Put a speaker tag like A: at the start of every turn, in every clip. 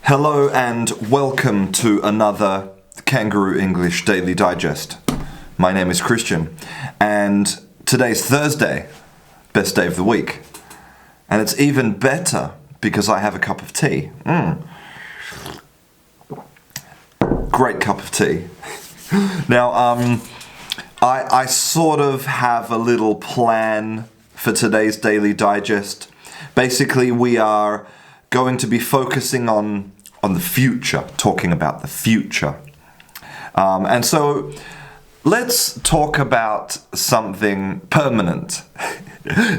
A: Hello and welcome to another Canguro English Daily Digest. My name is Christian and today's Thursday, best day of the week. And it's even better because I have a cup of tea. Great cup of tea. Now, I sort of have a little plan for today's Daily Digest. Basically, we are going to be focusing on the future, talking about the future. And so let's talk about something permanent,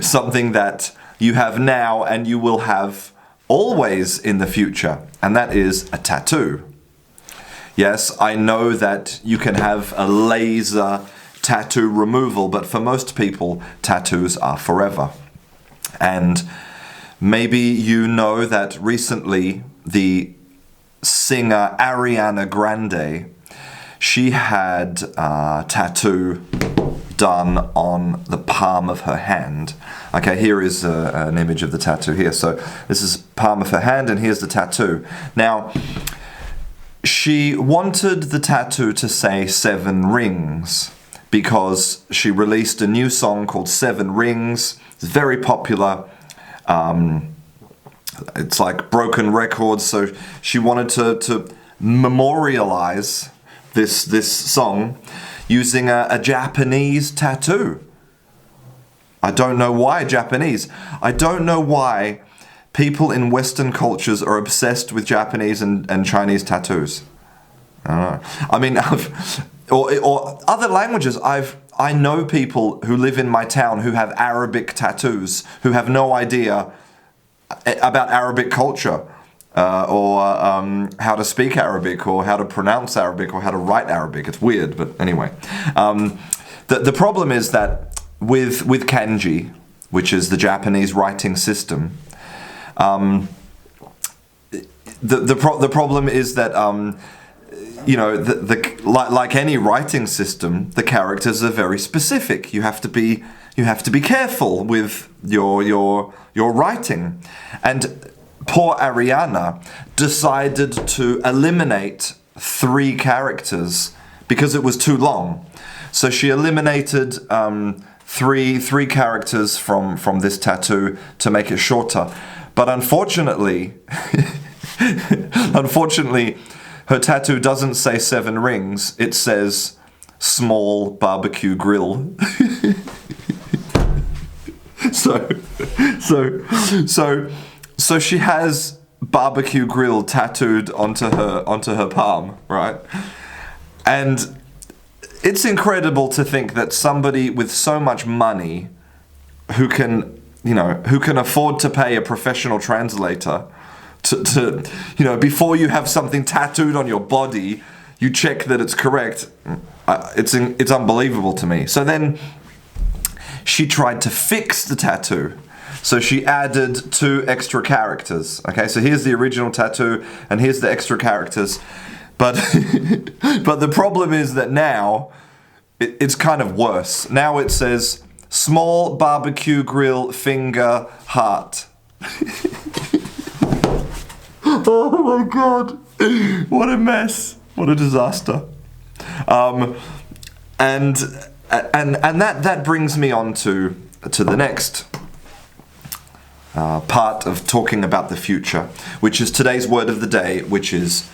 A: something that you have now and you will have always in the future, and that is a tattoo. Yes, I know that you can have a laser tattoo removal, but for most people, tattoos are forever. And maybe you know that recently the singer Ariana Grande, she had a tattoo done on the palm of her hand. Okay, here is an image of the tattoo here. So this is palm of her hand and here's the tattoo. Now, she wanted the tattoo to say 7 rings because she released a new song called 7 Rings. It's very popular. It's like broken records, so she wanted to memorialize this song using a Japanese tattoo. I don't know why Japanese. I don't know why people in Western cultures are obsessed with Japanese and Chinese tattoos. I don't know. I mean, or other languages. I know people who live in my town who have Arabic tattoos, who have no idea about Arabic culture, or how to speak Arabic, or how to pronounce Arabic, or how to write Arabic. It's weird, but anyway. The problem is that with kanji, which is the Japanese writing system, the problem is that like any writing system, the characters are very specific. You have to be careful with your writing. And poor Ariana decided to eliminate 3 characters because it was too long. So she eliminated three characters from this tattoo to make it shorter. But unfortunately, her tattoo doesn't say 7 rings. It says small barbecue grill. So she has barbecue grill tattooed onto her palm, right? And it's incredible to think that somebody with so much money who can afford to pay a professional translator to before you have something tattooed on your body, you check that it's correct. It's unbelievable to me. So then she tried to fix the tattoo. So she added 2 extra characters. Okay, so here's the original tattoo and here's the extra characters. But but the problem is that now it's kind of worse. Now it says small barbecue grill finger heart. Oh my god. What a mess. What a disaster. And that brings me on to the next part of talking about the future, which is today's word of the day, which is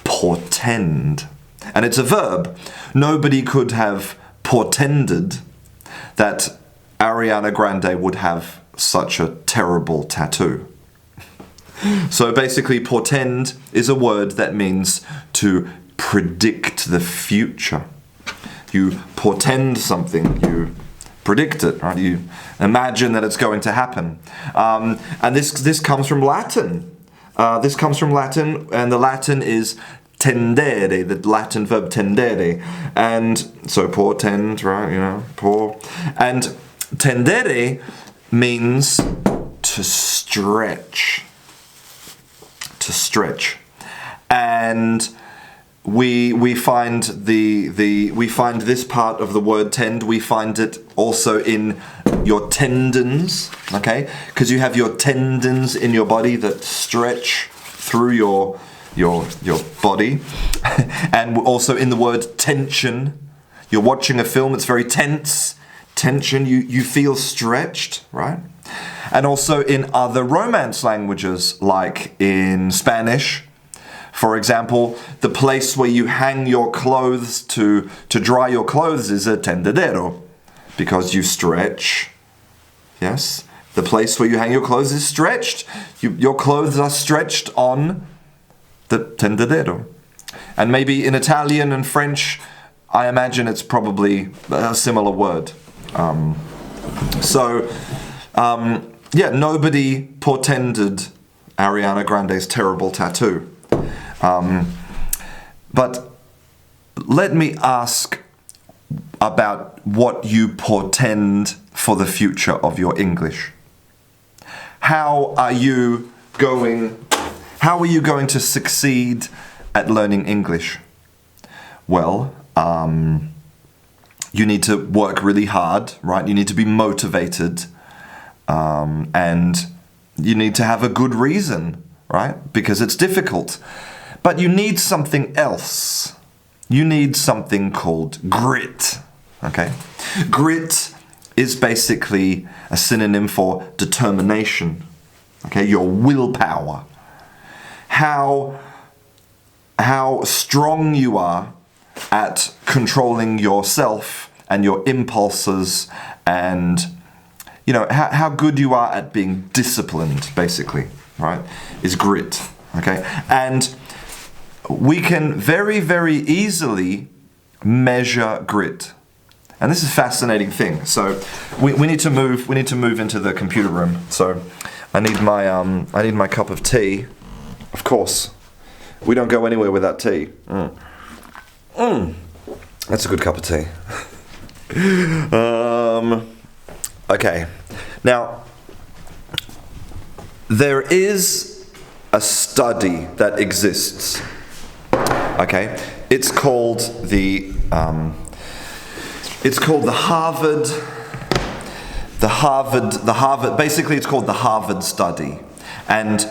A: portend. And it's a verb. Nobody could have portended that Ariana Grande would have such a terrible tattoo. So basically, portend is a word that means to predict the future. You portend something, you predict it, right? You imagine that it's going to happen. And this comes from Latin. This comes from Latin, and the Latin is tendere, the Latin verb tendere. And so portend, right, pour. And tendere means to stretch. To stretch. And we find this part of the word tend, we find it also in your tendons, okay? Because you have your tendons in your body that stretch through your your body. And also in the word tension. You're watching a film, it's very tense. Tension, you feel stretched, right? And also in other Romance languages, like in Spanish, for example, the place where you hang your clothes to dry your clothes is a tendedero, because you stretch. Yes, the place where you hang your clothes is stretched. Your clothes are stretched on the tendedero. And maybe in Italian and French, I imagine it's probably a similar word. Nobody portended Ariana Grande's terrible tattoo. But let me ask about what you portend for the future of your English. How are you going to succeed at learning English? Well, you need to work really hard, right? You need to be motivated, and you need to have a good reason, right? Because it's difficult. But you need something else. You need something called grit, okay? Grit is basically a synonym for determination, okay? Your willpower. How strong you are at controlling yourself and your impulses, and how good you are at being disciplined, basically, right? Is grit, okay? And we can very, very easily measure grit. And this is a fascinating thing. So we need to move into the computer room. So I need my cup of tea. Of course. We don't go anywhere without tea. That's a good cup of tea. Okay. Now, there is a study that exists. Okay, it's called the Harvard. Basically, it's called the Harvard study, and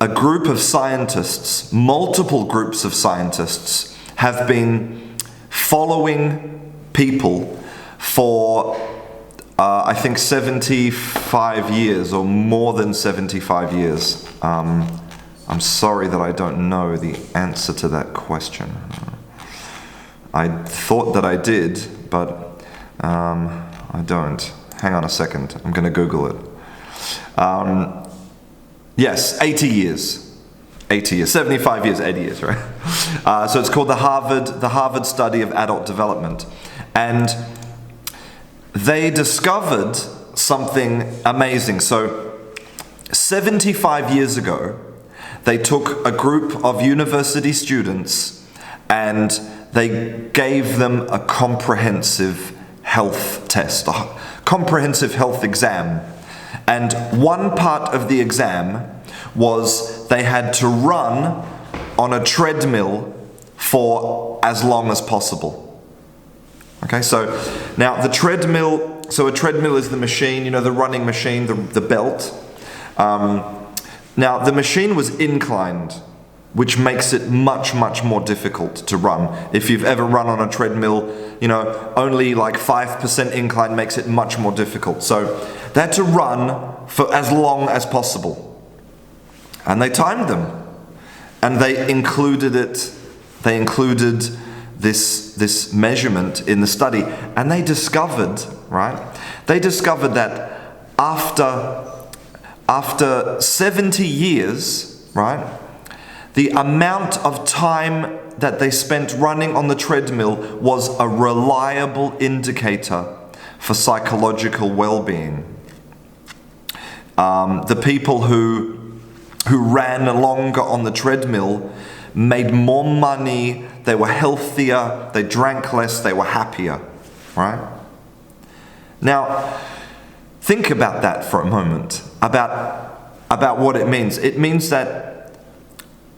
A: a group of scientists, multiple groups of scientists, have been following people for I think 75 years or more than 75 years. I'm sorry that I don't know the answer to that question. I thought that I did, but I don't. Hang on a second. I'm going to Google it. Yes, 80 years. 80 years. 75 years, 80 years, right? So it's called the Harvard Study of Adult Development. And they discovered something amazing. So 75 years ago, they took a group of university students and they gave them a comprehensive health test, a comprehensive health exam. And one part of the exam was they had to run on a treadmill for as long as possible. Okay, so now the treadmill, so a treadmill is the machine, the running machine, the belt. Now, the machine was inclined, which makes it much, much more difficult to run. If you've ever run on a treadmill, only like 5% incline makes it much more difficult. So they had to run for as long as possible. And they timed them. And they included this measurement in the study. And they discovered, right? They discovered that after 70 years, right, the amount of time that they spent running on the treadmill was a reliable indicator for psychological well-being. The people who ran longer on the treadmill made more money, they were healthier, they drank less, they were happier, right? Now, think about that for a moment, about what it means. It means that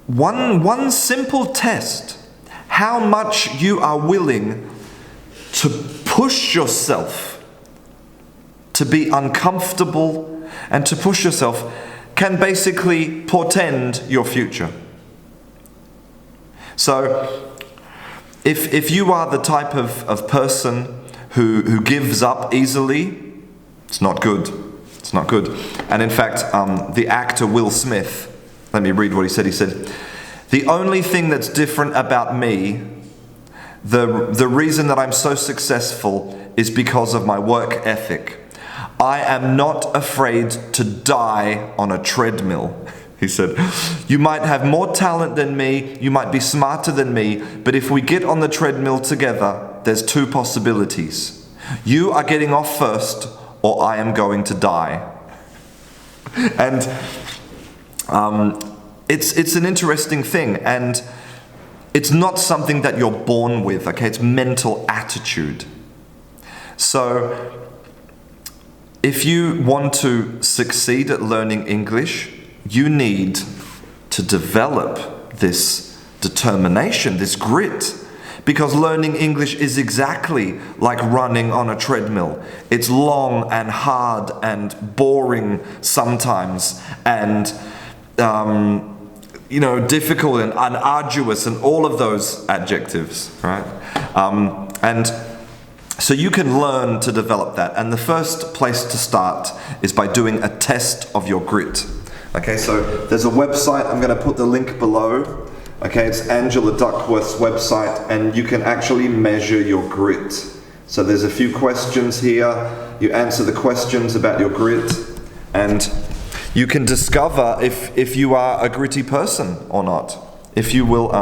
A: one simple test, how much you are willing to push yourself to be uncomfortable and to push yourself, can basically portend your future. So, if you are the type of person who gives up easily, it's not good. It's not good. And in fact, the actor Will Smith, let me read what he said. He said, "The only thing that's different about me, the reason that I'm so successful is because of my work ethic. I am not afraid to die on a treadmill." He said, "You might have more talent than me, you might be smarter than me, but if we get on the treadmill together, there's two possibilities. You are getting off first, or I am going to die." And it's an interesting thing, and it's not something that you're born with, okay? It's mental attitude. So, if you want to succeed at learning English, you need to develop this determination, this grit. Because learning English is exactly like running on a treadmill. It's long and hard and boring sometimes, and difficult and arduous and all of those adjectives, right? And so you can learn to develop that. And the first place to start is by doing a test of your grit. Okay, so there's a website, I'm going to put the link below. Okay, it's Angela Duckworth's website, and you can actually measure your grit. So there's a few questions here. You answer the questions about your grit, and you can discover if you are a gritty person or not. If you will,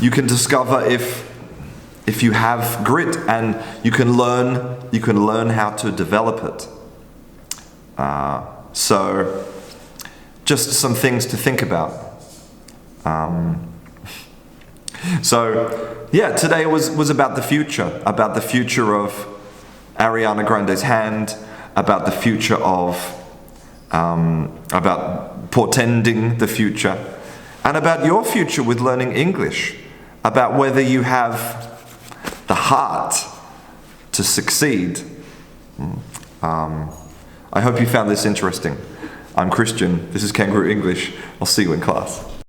A: you can discover if you have grit, and you can learn how to develop it. So, just some things to think about. Today was about the future of Ariana Grande's hand, about the future of, about portending the future, and about your future with learning English, about whether you have the heart to succeed. I hope you found this interesting. I'm Christian. This is Canguro English. I'll see you in class.